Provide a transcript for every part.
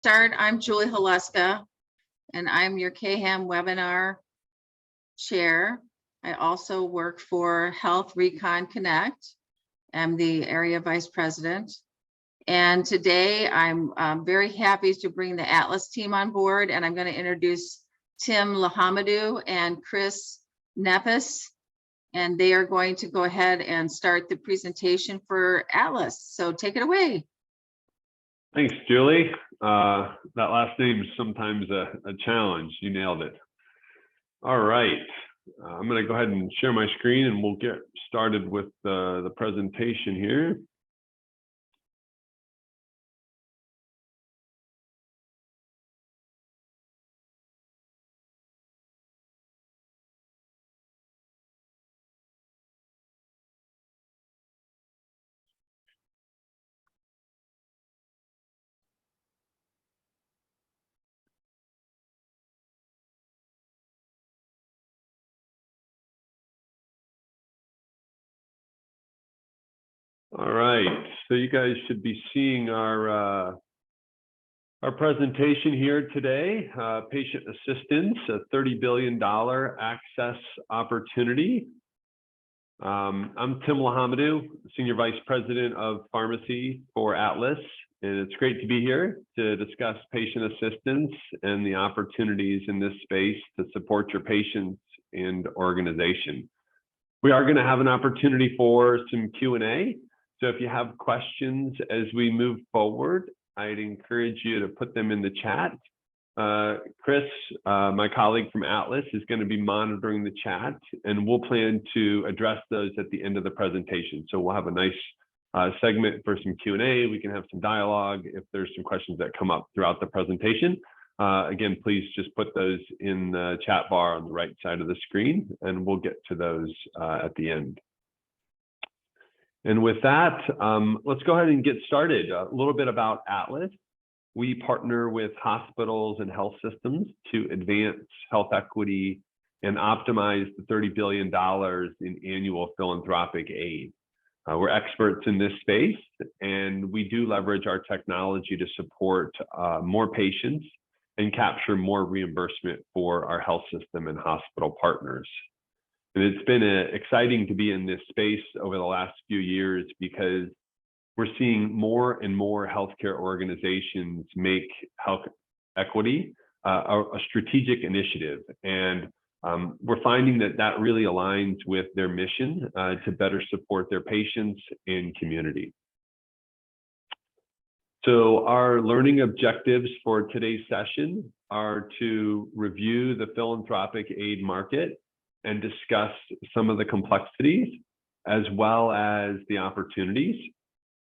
Start. I'm Julie Haleska, and I'm your KHAM webinar chair. I also work for Health Recon Connect. I'm the area vice president. And today I'm very happy to bring the Atlas team on board, and I'm going to introduce Tim Lahamadou and Chris Nepis, and they are going to go ahead and start the presentation for Atlas. So take it away. Thanks, Julie. That last name is sometimes a challenge. You nailed it. All right. I'm going to go ahead and share my screen and we'll get started with the presentation here. All right, so you guys should be seeing our presentation here today, patient assistance, a $30 billion access opportunity. I'm Tim Lahamadou, Senior Vice President of Pharmacy for Atlas, and it's great to be here to discuss patient assistance and the opportunities in this space to support your patients and organization. We are going to have an opportunity for some Q&A. So if you have questions as we move forward, I'd encourage you to put them in the chat. Chris, my colleague from Atlas, is going to be monitoring the chat, and we'll plan to address those at the end of the presentation. So we'll have a nice segment for some Q&A. We can have some dialogue if there's some questions that come up throughout the presentation. Again, please just put those in the chat bar on the right side of the screen, and we'll get to those at the end. And with that, let's go ahead and get started. A little bit about Atlas. We partner with hospitals and health systems to advance health equity and optimize the $30 billion in annual philanthropic aid. We're experts in this space, and we do leverage our technology to support more patients and capture more reimbursement for our health system and hospital partners. And it's been exciting to be in this space over the last few years because we're seeing more and more healthcare organizations make health equity a strategic initiative. And we're finding that that really aligns with their mission to better support their patients and community. So our learning objectives for today's session are to review the philanthropic aid market and discuss some of the complexities as well as the opportunities.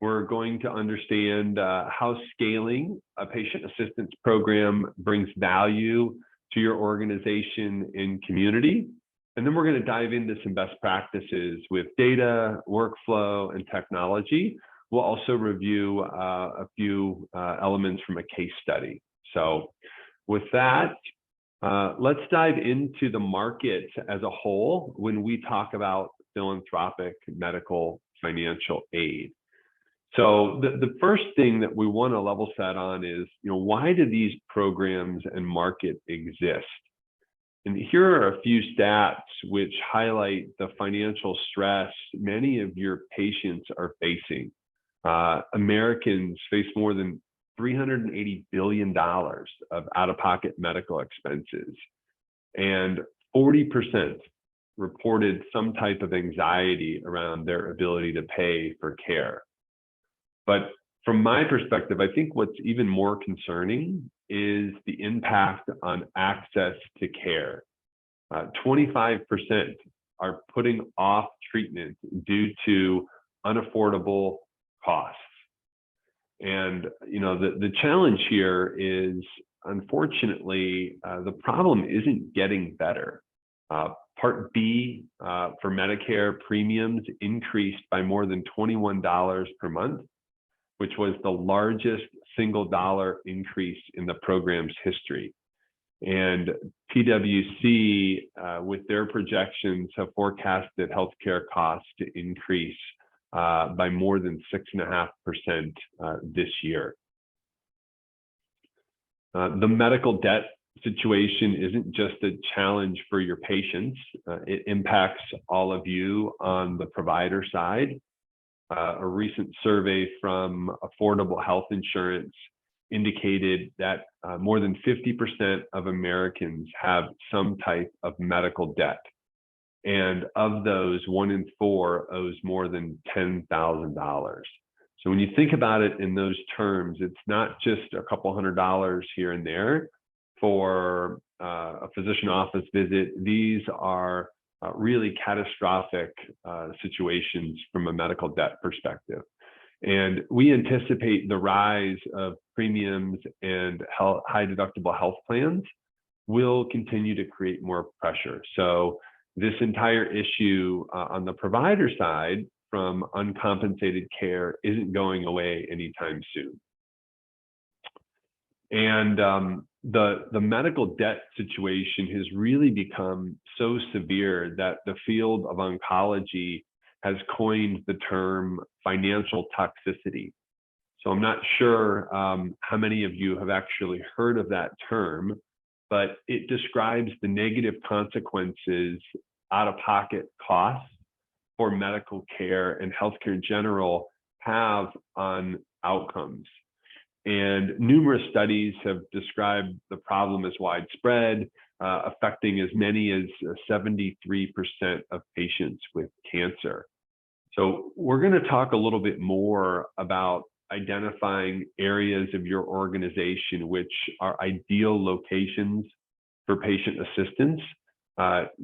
We're going to understand how scaling a patient assistance program brings value to your organization and community. And then we're going to dive into some best practices with data, workflow, and technology. We'll also review a few elements from a case study. So with that, let's dive into the market as a whole when we talk about philanthropic medical financial aid. So the first thing that we want to level set on is, why do these programs and market exist? And here are a few stats which highlight the financial stress many of your patients are facing. Americans face more than $380 billion of out-of-pocket medical expenses, and 40% reported some type of anxiety around their ability to pay for care. But from my perspective, I think what's even more concerning is the impact on access to care. 25% are putting off treatment due to unaffordable costs. And the challenge here is, unfortunately, the problem isn't getting better. Part B for Medicare premiums increased by more than $21 per month, which was the largest single dollar increase in the program's history. And PwC, with their projections, have forecasted healthcare costs to increase by more than 6.5% this year. The medical debt situation isn't just a challenge for your patients. It impacts all of you on the provider side. A recent survey from Affordable Health Insurance indicated that more than 50% of Americans have some type of medical debt. And of those, 1 in 4 owes more than $10,000. So when you think about it in those terms, it's not just a couple $100 here and there for a physician office visit. These are really catastrophic situations from a medical debt perspective. And we anticipate the rise of premiums and high deductible health plans will continue to create more pressure. So this entire issue on the provider side from uncompensated care isn't going away anytime soon. And the medical debt situation has really become so severe that the field of oncology has coined the term financial toxicity. So I'm not sure how many of you have actually heard of that term, but it describes the negative consequences, out-of-pocket costs for medical care and healthcare in general have on outcomes. And numerous studies have described the problem as widespread, affecting as many as 73% of patients with cancer. So we're going to talk a little bit more about identifying areas of your organization which are ideal locations for patient assistance.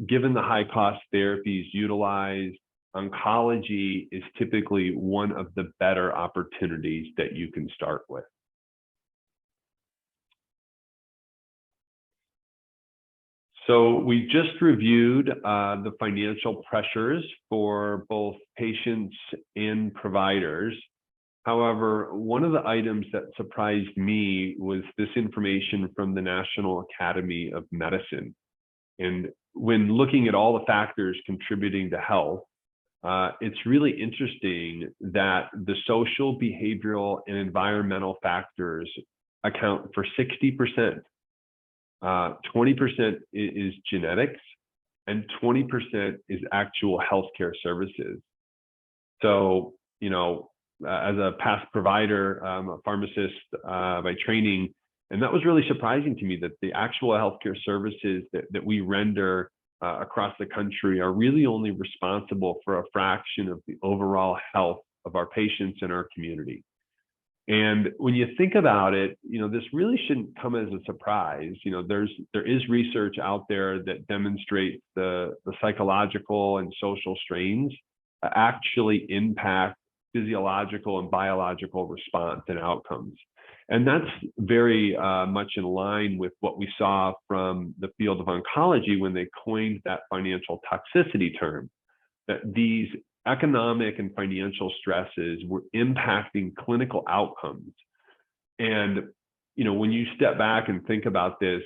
Given the high cost therapies utilized, oncology is typically one of the better opportunities that you can start with. So we just reviewed the financial pressures for both patients and providers. However, one of the items that surprised me was this information from the National Academy of Medicine. And when looking at all the factors contributing to health, it's really interesting that the social, behavioral, and environmental factors account for 60%. 20% is genetics, and 20% is actual healthcare services. So, you know, as a past provider, a pharmacist by training, and that was really surprising to me that the actual healthcare services that we render across the country are really only responsible for a fraction of the overall health of our patients and our community. And when you think about it, you know, this really shouldn't come as a surprise. You know, there is research out there that demonstrates the psychological and social strains actually impact physiological and biological response and outcomes. And that's very much in line with what we saw from the field of oncology when they coined that financial toxicity term, that these economic and financial stresses were impacting clinical outcomes. And, you know, when you step back and think about this,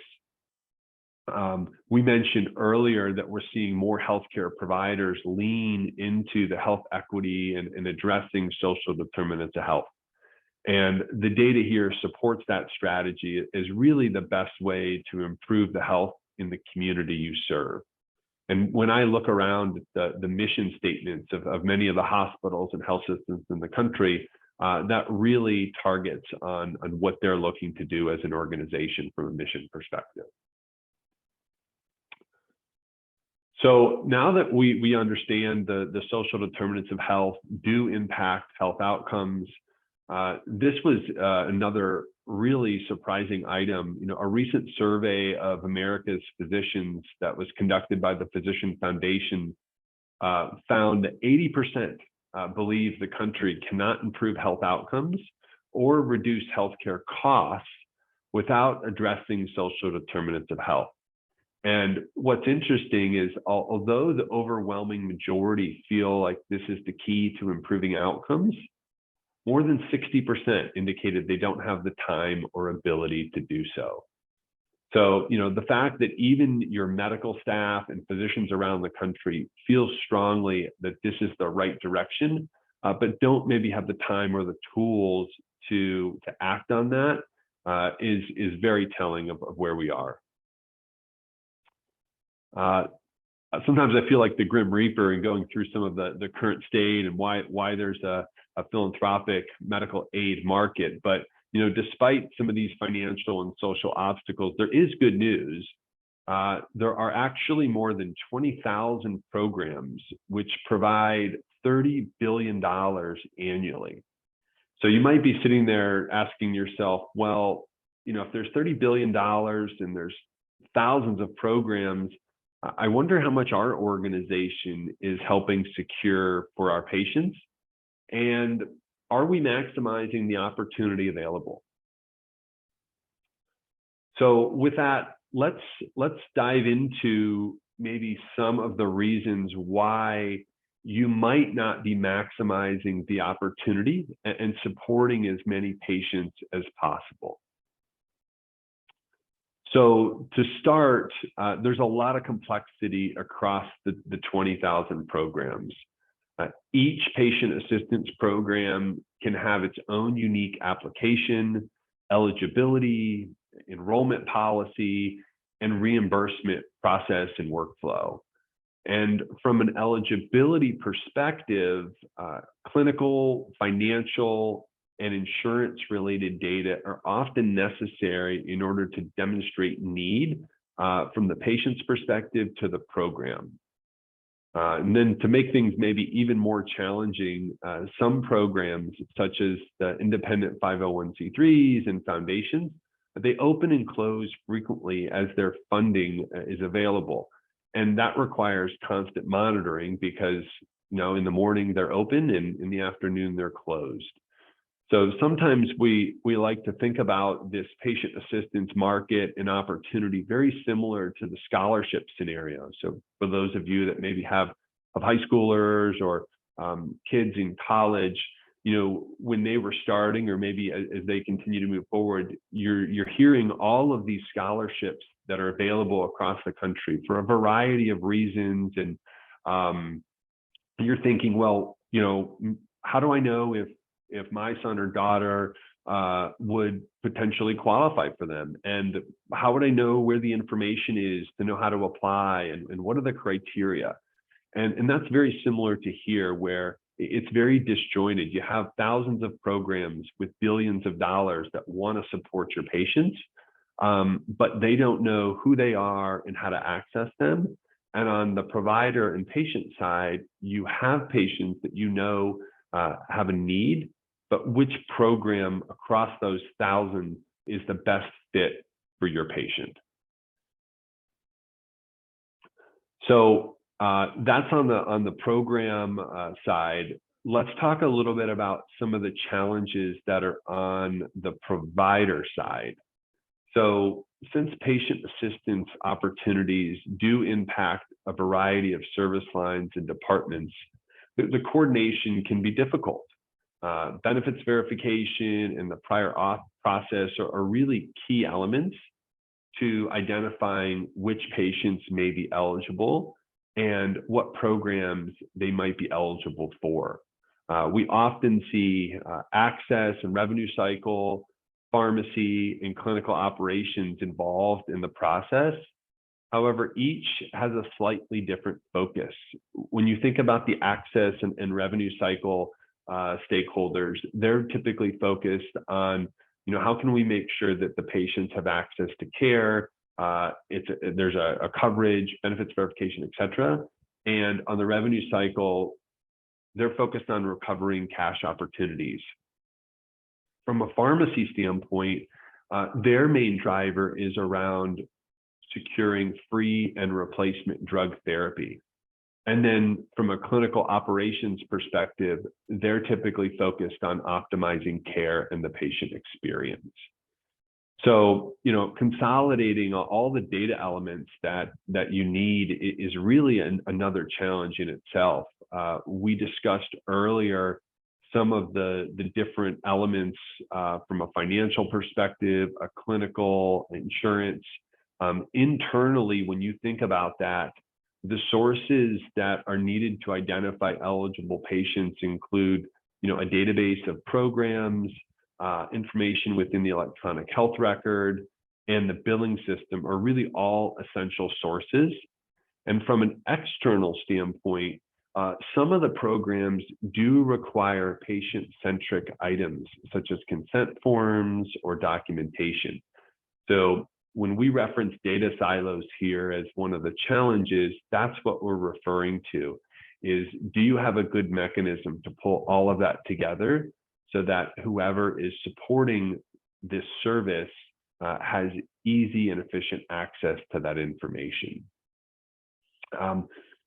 we mentioned earlier that we're seeing more healthcare providers lean into the health equity and addressing social determinants of health. And the data here supports that strategy as really the best way to improve the health in the community you serve. And when I look around at the mission statements of many of the hospitals and health systems in the country, that really targets on what they're looking to do as an organization from a mission perspective. So now that we understand the social determinants of health do impact health outcomes, this was another really surprising item. You know, a recent survey of America's physicians that was conducted by the Physician Foundation found that 80% believe the country cannot improve health outcomes or reduce healthcare costs without addressing social determinants of health. And what's interesting is, although the overwhelming majority feel like this is the key to improving outcomes, more than 60% indicated they don't have the time or ability to do so. So, you know, the fact that even your medical staff and physicians around the country feel strongly that this is the right direction, but don't maybe have the time or the tools to act on that, is very telling of where we are. Sometimes I feel like the Grim Reaper in going through some of the current state and why there's a philanthropic medical aid market. But despite some of these financial and social obstacles, there is good news. There are actually more than 20,000 programs which provide $30 billion annually. So you might be sitting there asking yourself, well, if there's $30 billion and there's thousands of programs, I wonder how much our organization is helping secure for our patients, and are we maximizing the opportunity available? So with that, let's dive into maybe some of the reasons why you might not be maximizing the opportunity and supporting as many patients as possible. So to start, there's a lot of complexity across the 20,000 programs. Each patient assistance program can have its own unique application, eligibility, enrollment policy, and reimbursement process and workflow. And from an eligibility perspective, clinical, financial, and insurance-related data are often necessary in order to demonstrate need from the patient's perspective to the program. And then to make things maybe even more challenging, some programs, such as the independent 501c3s and foundations, they open and close frequently as their funding is available. And that requires constant monitoring because, in the morning they're open and in the afternoon they're closed. So sometimes we like to think about this patient assistance market and opportunity very similar to the scholarship scenario. So for those of you that maybe have high schoolers or kids in college, when they were starting, or maybe as they continue to move forward, you're hearing all of these scholarships that are available across the country for a variety of reasons. And you're thinking, well, how do I know if my son or daughter would potentially qualify for them? And how would I know where the information is to know how to apply, and what are the criteria? And that's very similar to here, where it's very disjointed. You have thousands of programs with billions of dollars that want to support your patients, but they don't know who they are and how to access them. And on the provider and patient side, you have patients that have a need, but which program across those thousands is the best fit for your patient? So that's on the program side. Let's talk a little bit about some of the challenges that are on the provider side. So since patient assistance opportunities do impact a variety of service lines and departments, the coordination can be difficult. Benefits verification and the prior auth process are really key elements to identifying which patients may be eligible and what programs they might be eligible for. We often see access and revenue cycle, pharmacy, and clinical operations involved in the process. However, each has a slightly different focus. When you think about the access and revenue cycle stakeholders, they're typically focused on, how can we make sure that the patients have access to care, there's a coverage, benefits verification, et cetera. And on the revenue cycle, they're focused on recovering cash opportunities. From a pharmacy standpoint, their main driver is around securing free and replacement drug therapy. And then from a clinical operations perspective, they're typically focused on optimizing care and the patient experience. So, consolidating all the data elements that you need is really another challenge in itself. We discussed earlier some of the different elements from a financial perspective, a clinical, insurance. Internally, when you think about that, the sources that are needed to identify eligible patients include, a database of programs, information within the electronic health record, and the billing system are really all essential sources. And from an external standpoint, some of the programs do require patient-centric items, such as consent forms or documentation. So when we reference data silos here as one of the challenges, that's what we're referring to, is do you have a good mechanism to pull all of that together so that whoever is supporting this service has easy and efficient access to that information.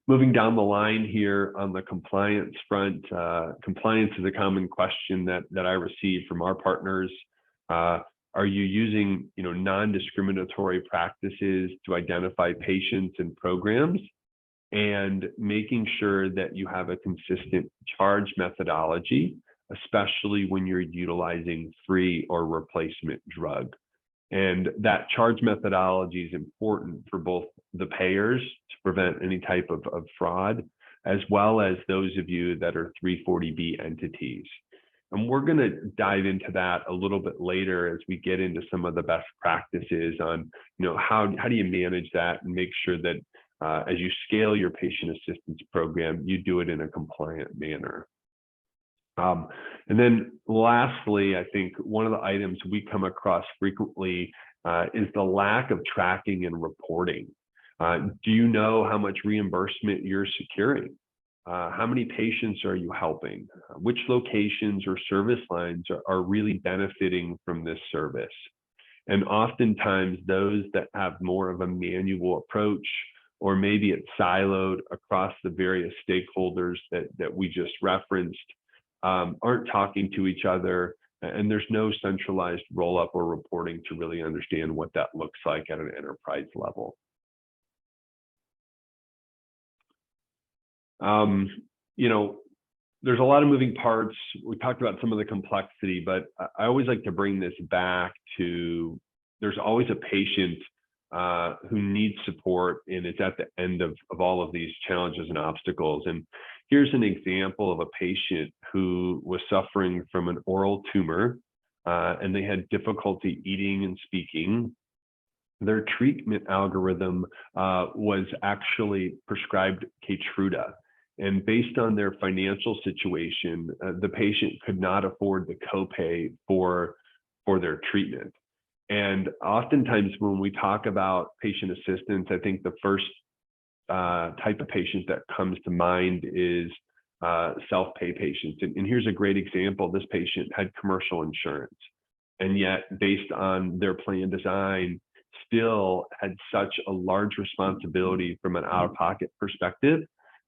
Moving down the line here on the compliance front, compliance is a common question that I receive from our partners. Are you using non-discriminatory practices to identify patients and programs, and making sure that you have a consistent charge methodology, especially when you're utilizing free or replacement drug? And that charge methodology is important for both the payers to prevent any type of fraud, as well as those of you that are 340B entities. And we're going to dive into that a little bit later as we get into some of the best practices on, how do you manage that and make sure that as you scale your patient assistance program, you do it in a compliant manner. And then lastly, I think one of the items we come across frequently is the lack of tracking and reporting. Do you know how much reimbursement you're securing? How many patients are you helping? Which locations or service lines are really benefiting from this service? And oftentimes those that have more of a manual approach, or maybe it's siloed across the various stakeholders that we just referenced, aren't talking to each other, and there's no centralized roll-up or reporting to really understand what that looks like at an enterprise level. There's a lot of moving parts. We talked about some of the complexity, but I always like to bring this back to, there's always a patient who needs support, and it's at the end of all of these challenges and obstacles. And here's an example of a patient who was suffering from an oral tumor, and they had difficulty eating and speaking. Their treatment algorithm was actually prescribed Keytruda. And based on their financial situation, the patient could not afford the copay for their treatment. And oftentimes when we talk about patient assistance, I think the first type of patient that comes to mind is self-pay patients. And here's a great example. This patient had commercial insurance, and yet based on their plan design, still had such a large responsibility from an out-of-pocket perspective.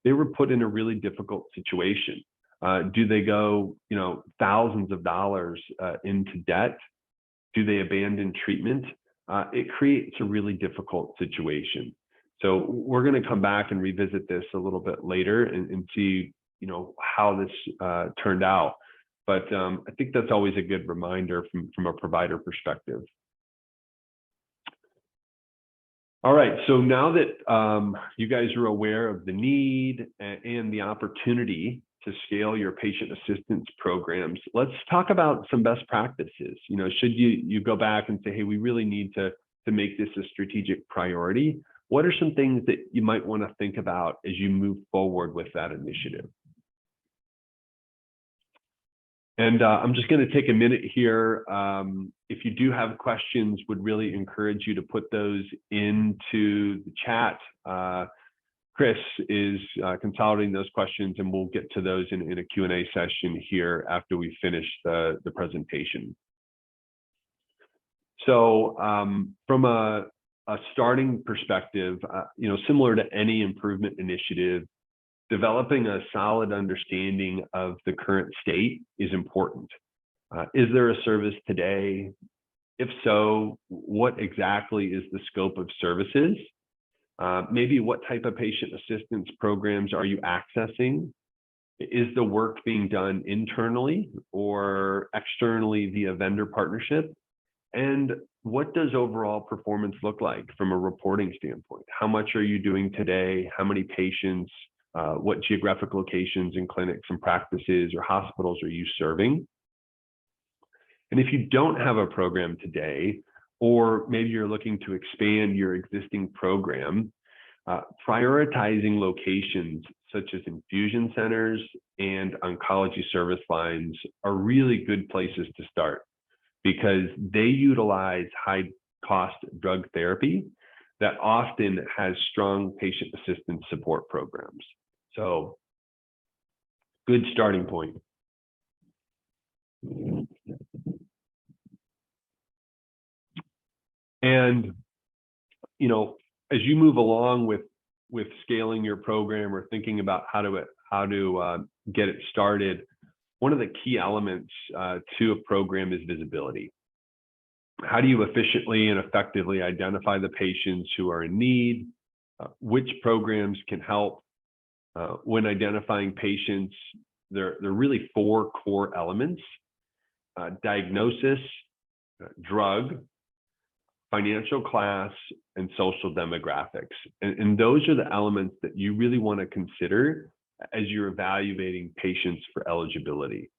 They were put in a really difficult situation. Do they go, thousands of dollars into debt? Do they abandon treatment? It creates a really difficult situation. So we're going to come back and revisit this a little bit later and see, how this turned out. But I think that's always a good reminder from a provider perspective. All right, so now that you guys are aware of the need and the opportunity to scale your patient assistance programs, let's talk about some best practices. Should you go back and say, hey, we really need to make this a strategic priority? What are some things that you might want to think about as you move forward with that initiative? And I'm just going to take a minute here. If you do have questions, would really encourage you to put those into the chat. Chris is consolidating those questions, and we'll get to those in a Q&A session here after we finish the presentation. So from a starting perspective, similar to any improvement initiative, developing a solid understanding of the current state is important. Is there a service today? If so, what exactly is the scope of services? Maybe what type of patient assistance programs are you accessing? Is the work being done internally or externally via vendor partnership? And what does overall performance look like from a reporting standpoint? How much are you doing today? How many patients? What geographic locations and clinics and practices or hospitals are you serving? And if you don't have a program today, or maybe you're looking to expand your existing program, prioritizing locations such as infusion centers and oncology service lines are really good places to start because they utilize high-cost drug therapy that often has strong patient assistance support programs. So, good starting point. And, you know, as you move along with scaling your program or thinking about how to get it started, one of the key elements to a program is visibility. How do you efficiently and effectively identify the patients who are in need? Which programs can help? When identifying patients, there are really 4 core elements: diagnosis, drug, financial class, and social demographics. And those are the elements that you really want to consider as you're evaluating patients for eligibility.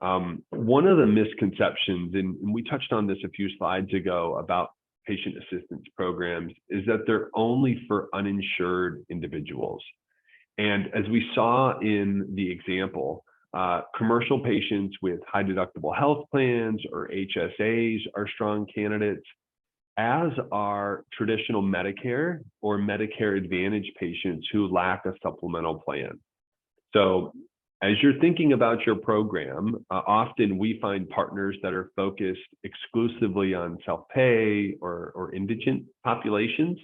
One of the misconceptions, and we touched on this a few slides ago about patient assistance programs, is that they're only for uninsured individuals. And as we saw in the example, commercial patients with high deductible health plans or HSAs are strong candidates, as are traditional Medicare or Medicare Advantage patients who lack a supplemental plan. So as you're thinking about your program, often we find partners that are focused exclusively on self-pay or indigent populations.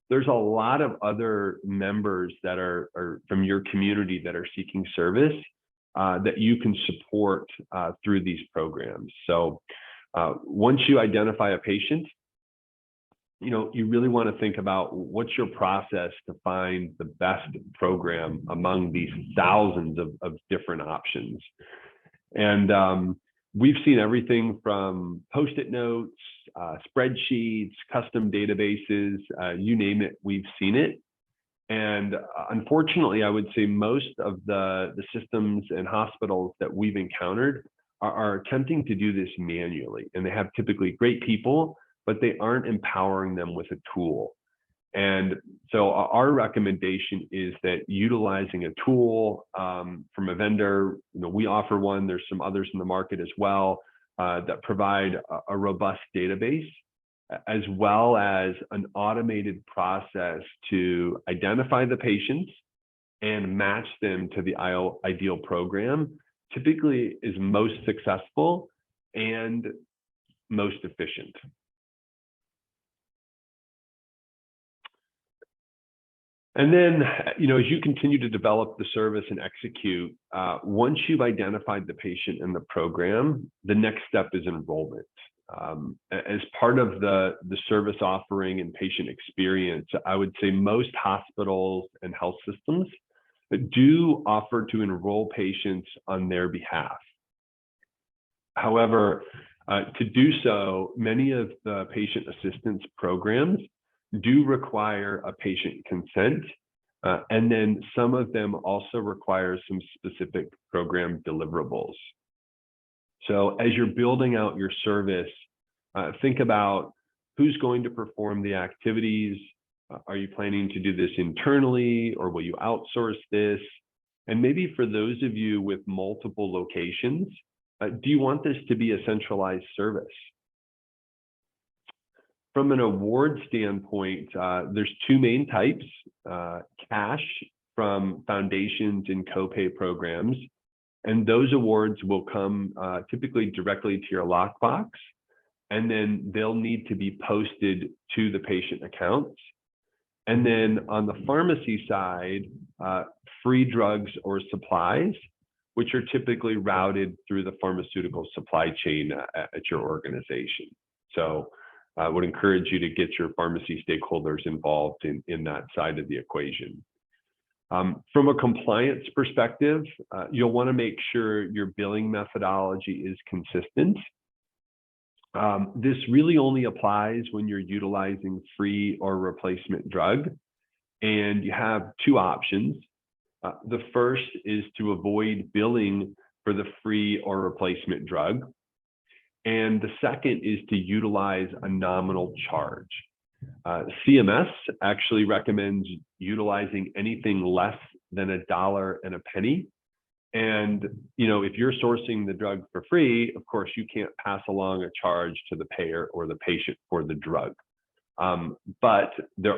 There's a lot of other members that are from your community that are seeking service that you can support through these programs. So once you identify a patient, you know, you really want to think about what's your process to find the best program among these thousands of different options. And we've seen everything from Post-it notes, spreadsheets, custom databases, you name it, we've seen it. And unfortunately, I would say most of the systems and hospitals that we've encountered are attempting to do this manually. And they have typically great people, but they aren't empowering them with a tool. And so our recommendation is that utilizing a tool from a vendor, you know, we offer one, there's some others in the market as well that provide a robust database, as well as an automated process to identify the patients and match them to the ideal program, typically is most successful and most efficient. And then, you know, as you continue to develop the service and execute, once you've identified the patient in the program, the next step is enrollment. As part of the service offering and patient experience, I would say most hospitals and health systems do offer to enroll patients on their behalf. However, to do so, many of the patient assistance programs do require a patient consent, and then some of them also require some specific program deliverables. So as you're building out your service, think about who's going to perform the activities. Are you planning to do this internally, or will you outsource this? And maybe for those of you with multiple locations, do you want this to be a centralized service? From an award standpoint, there's 2 main types: cash from foundations and copay programs. And those awards will come typically directly to your lockbox, and then they'll need to be posted to the patient accounts. And then on the pharmacy side, free drugs or supplies, which are typically routed through the pharmaceutical supply chain at your organization. So I would encourage you to get your pharmacy stakeholders involved in that side of the equation. From a compliance perspective, you'll want to make sure your billing methodology is consistent. This really only applies when you're utilizing free or replacement drug, and you have 2 options. The first is to avoid billing for the free or replacement drug. And the second is to utilize a nominal charge. CMS actually recommends utilizing anything less than $1 and a penny. And if you're sourcing the drug for free, of course, you can't pass along a charge to the payer or the patient for the drug. But there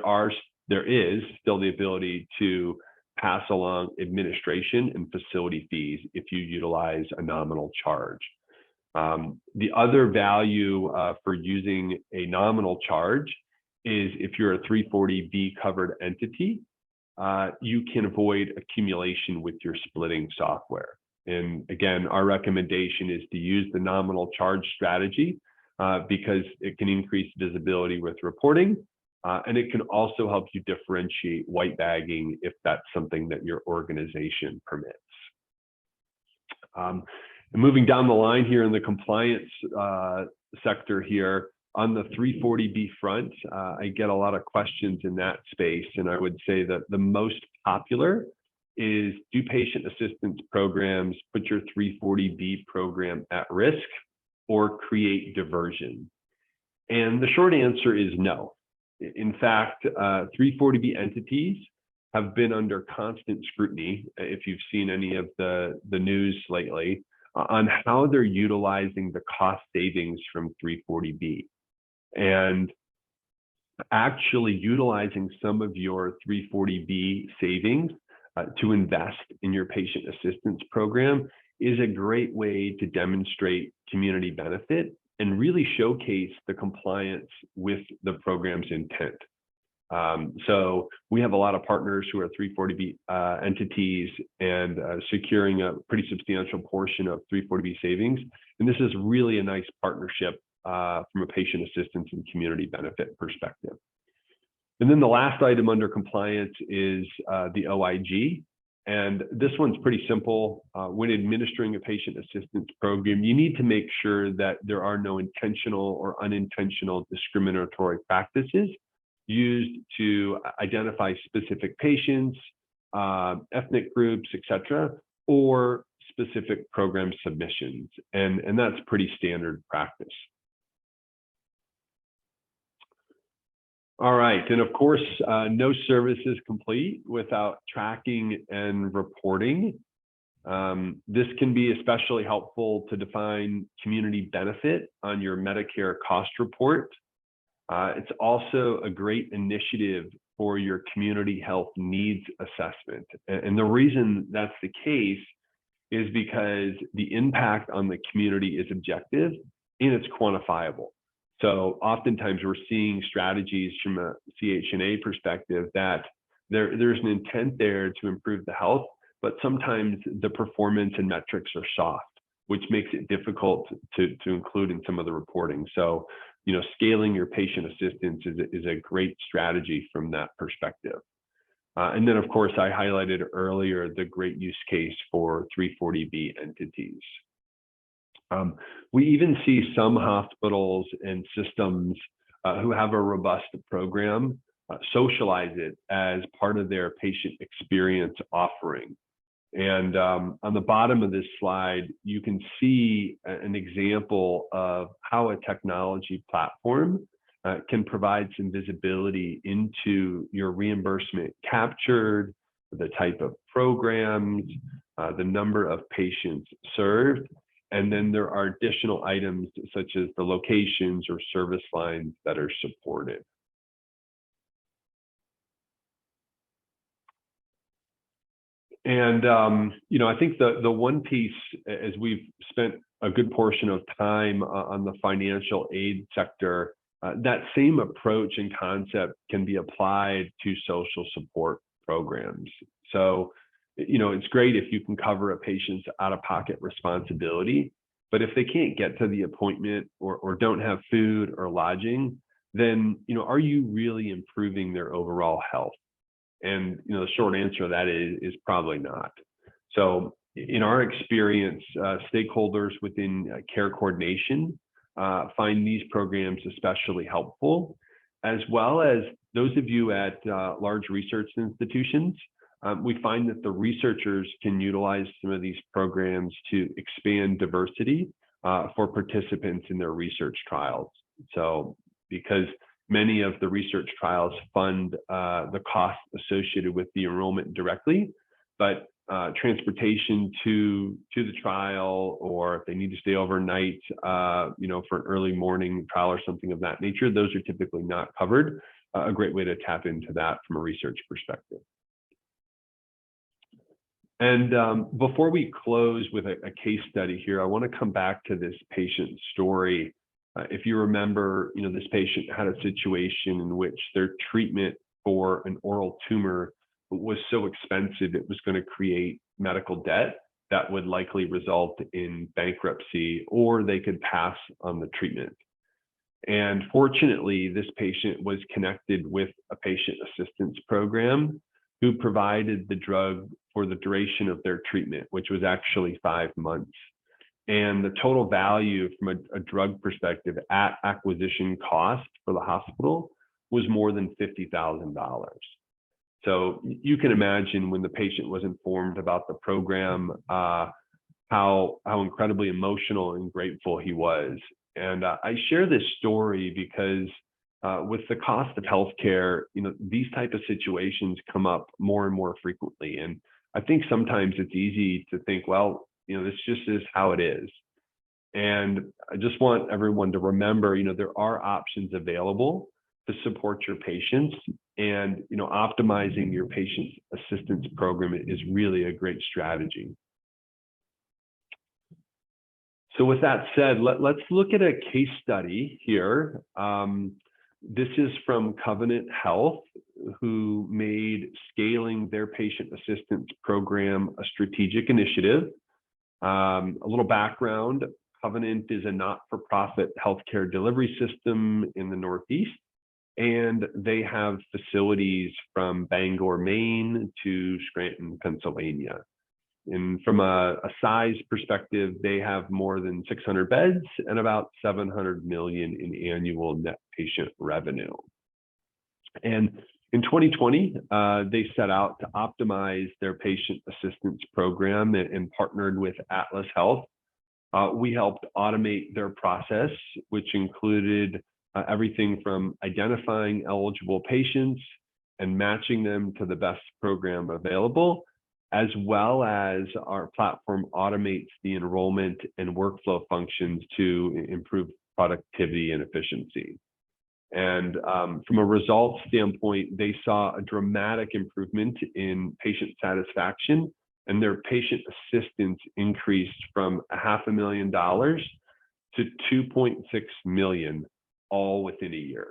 is still the ability to pass along administration and facility fees if you utilize a nominal charge. The other value for using a nominal charge is if you're a 340B covered entity, you can avoid accumulation with your splitting software. And again, our recommendation is to use the nominal charge strategy because it can increase visibility with reporting, and it can also help you differentiate white bagging if that's something that your organization permits. And moving down the line here in the compliance sector here, on the 340B front, I get a lot of questions in that space, and I would say that the most popular is, do patient assistance programs put your 340B program at risk or create diversion? And the short answer is no. In fact, 340B entities have been under constant scrutiny, if you've seen any of the news lately, on how they're utilizing the cost savings from 340B. And actually utilizing some of your 340B savings to invest in your patient assistance program is a great way to demonstrate community benefit and really showcase the compliance with the program's intent. So we have a lot of partners who are 340B entities and securing a pretty substantial portion of 340B savings. And this is really a nice partnership from a patient assistance and community benefit perspective. And then the last item under compliance is the OIG. And this one's pretty simple. When administering a patient assistance program, you need to make sure that there are no intentional or unintentional discriminatory practices used to identify specific patients, ethnic groups, et cetera, or specific program submissions. And that's pretty standard practice. All right, and of course, no service is complete without tracking and reporting. This can be especially helpful to define community benefit on your Medicare cost report. It's also a great initiative for your community health needs assessment. And the reason that's the case is because the impact on the community is objective and it's quantifiable. So oftentimes we're seeing strategies from a CHNA perspective that there's an intent there to improve the health, but sometimes the performance and metrics are soft, which makes it difficult to include in some of the reporting. So, scaling your patient assistance is a great strategy from that perspective. And then, of course, I highlighted earlier the great use case for 340B entities. We even see some hospitals and systems who have a robust program socialize it as part of their patient experience offering. And on the bottom of this slide, you can see an example of how a technology platform can provide some visibility into your reimbursement captured, the type of programs, the number of patients served. And then there are additional items such as the locations or service lines that are supported. And, I think the one piece, as we've spent a good portion of time on the financial aid sector, that same approach and concept can be applied to social support programs. So, it's great if you can cover a patient's out-of-pocket responsibility, but if they can't get to the appointment or don't have food or lodging, then, are you really improving their overall health? And, the short answer to that is probably not. So in our experience, stakeholders within care coordination find these programs especially helpful, as well as those of you at large research institutions. We find that the researchers can utilize some of these programs to expand diversity for participants in their research trials. So because many of the research trials fund the costs associated with the enrollment directly, but transportation to the trial, or if they need to stay overnight, for an early morning trial or something of that nature, those are typically not covered. A great way to tap into that from a research perspective. And before we close with a case study here, I want to come back to this patient story. If you remember, this patient had a situation in which their treatment for an oral tumor was so expensive, it was going to create medical debt that would likely result in bankruptcy, or they could pass on the treatment. And fortunately, this patient was connected with a patient assistance program who provided the drug for the duration of their treatment, which was actually 5 months. And the total value from a drug perspective at acquisition cost for the hospital was more than $50,000. So you can imagine when the patient was informed about the program, how incredibly emotional and grateful he was. And I share this story because with the cost of healthcare, these type of situations come up more and more frequently. And I think sometimes it's easy to think, well, this just is how it is. And I just want everyone to remember, there are options available to support your patients, and optimizing your patient assistance program is really a great strategy. So with that said, let's look at a case study here. This is from Covenant Health, who made scaling their patient assistance program a strategic initiative. A little background: Covenant is a not-for-profit healthcare delivery system in the Northeast, and they have facilities from Bangor, Maine to Scranton, Pennsylvania. And from a size perspective, they have more than 600 beds and about 700 million in annual net patient revenue. And in 2020, they set out to optimize their patient assistance program and partnered with Atlas Health. We helped automate their process, which included everything from identifying eligible patients and matching them to the best program available, as well as our platform automates the enrollment and workflow functions to improve productivity and efficiency. And from a results standpoint, they saw a dramatic improvement in patient satisfaction, and their patient assistance increased from $500,000 to $2.6 million, all within a year.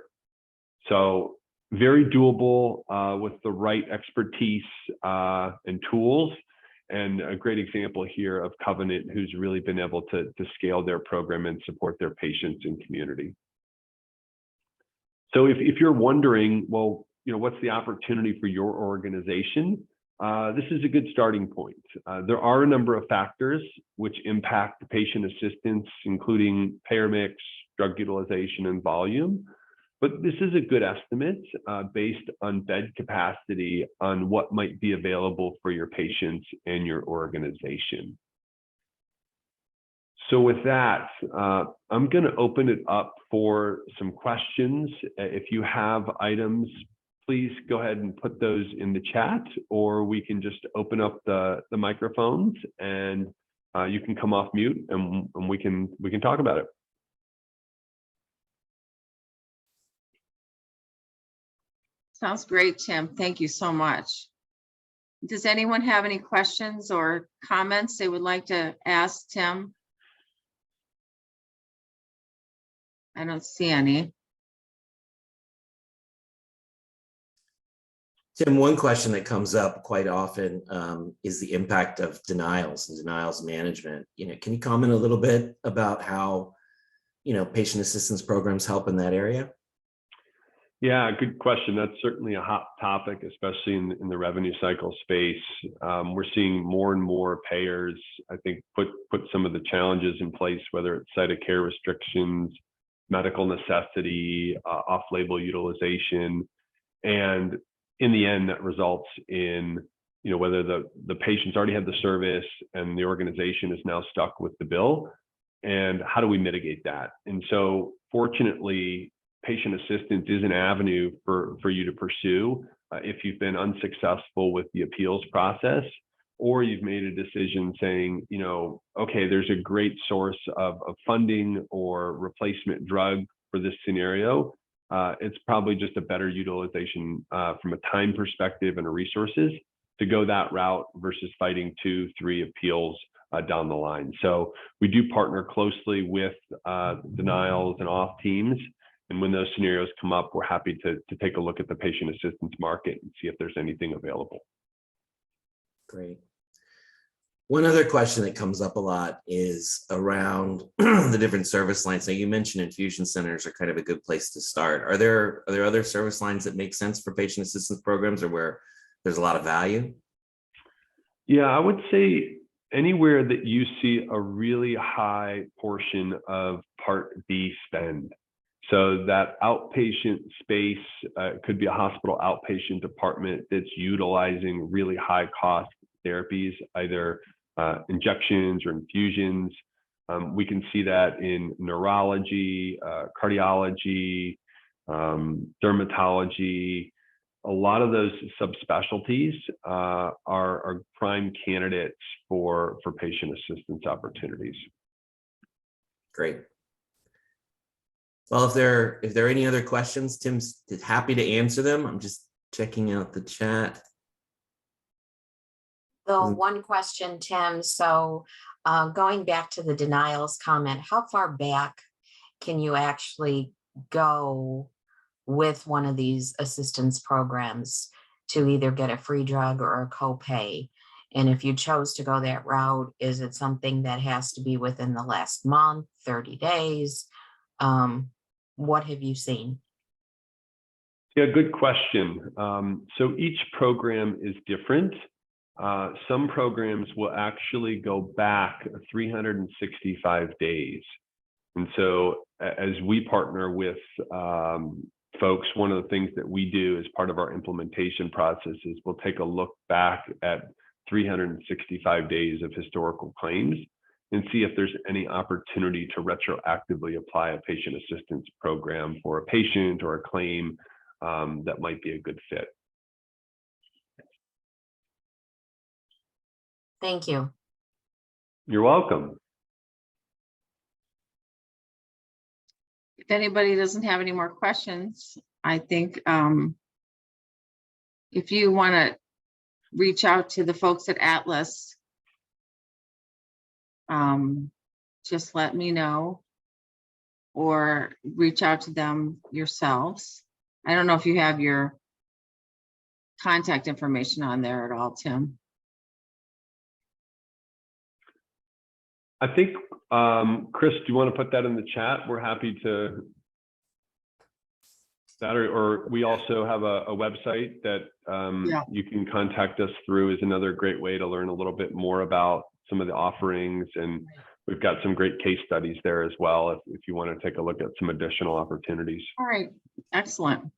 So very doable with the right expertise and tools, and a great example here of Covenant, who's really been able to scale their program and support their patients and community. So if you're wondering, well, what's the opportunity for your organization? This is a good starting point. There are a number of factors which impact the patient assistance, including payer mix, drug utilization, and volume. But this is a good estimate based on bed capacity on what might be available for your patients and your organization. So with that, I'm going to open it up for some questions. If you have items, please go ahead and put those in the chat, or we can just open up the microphones and you can come off mute and we can talk about it. Sounds great, Tim. Thank you so much. Does anyone have any questions or comments they would like to ask Tim? I don't see any. Tim, one question that comes up quite often is the impact of denials and denials management. Can you comment a little bit about how, patient assistance programs help in that area? Yeah, good question. That's certainly a hot topic, especially in the revenue cycle space. We're seeing more and more payers, I think, put some of the challenges in place, whether it's site of care restrictions, medical necessity, off-label utilization, and in the end, that results in whether the patients already have the service and the organization is now stuck with the bill, and how do we mitigate that? And so fortunately, patient assistance is an avenue for you to pursue if you've been unsuccessful with the appeals process, or you've made a decision saying, you know, okay, there's a great source of funding or replacement drug for this scenario. It's probably just a better utilization from a time perspective and resources to go that route versus fighting 2, 3 appeals down the line. So we do partner closely with denials and off teams. And when those scenarios come up, we're happy to take a look at the patient assistance market and see if there's anything available. Great. One other question that comes up a lot is around the different service lines. Now, you mentioned infusion centers are kind of a good place to start. Are there other service lines that make sense for patient assistance programs, or where there's a lot of value? Yeah, I would say anywhere that you see a really high portion of Part B spend. So that outpatient space could be a hospital outpatient department that's utilizing really high cost therapies, either injections or infusions. We can see that in neurology, cardiology, dermatology. A lot of those subspecialties are prime candidates for patient assistance opportunities. Great. Well, if there are any other questions, Tim's happy to answer them. I'm just checking out the chat. So one question, Tim. So going back to the denials comment, how far back can you actually go with one of these assistance programs to either get a free drug or a copay? And if you chose to go that route, is it something that has to be within the last month, 30 days? What have you seen? Yeah, good question. So each program is different. Some programs will actually go back 365 days. And so as we partner with folks, one of the things that we do as part of our implementation process is we'll take a look back at 365 days of historical claims and see if there's any opportunity to retroactively apply a patient assistance program for a patient or a claim that might be a good fit. Thank you. You're welcome. If anybody doesn't have any more questions, I think if you want to reach out to the folks at Atlas, just let me know, or reach out to them yourselves. I don't know if you have your contact information on there at all, Tim. I think, Chris, do you want to put that in the chat? We're happy to, that or we also have a website that you can contact us through, is another great way to learn a little bit more about some of the offerings. And we've got some great case studies there as well, if you want to take a look at some additional opportunities. All right, excellent.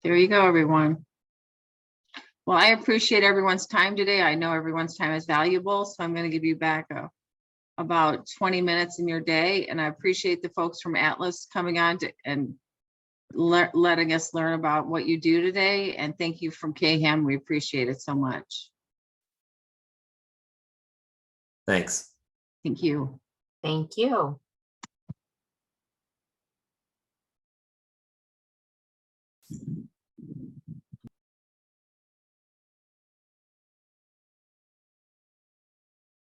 There you go, everyone. Well, I appreciate everyone's time today. I know everyone's time is valuable, so I'm going to give you back about 20 minutes in your day. And I appreciate the folks from Atlas coming on and letting us learn about what you do today. And thank you from KHAM. We appreciate it so much. Thanks. Thank you. Thank you.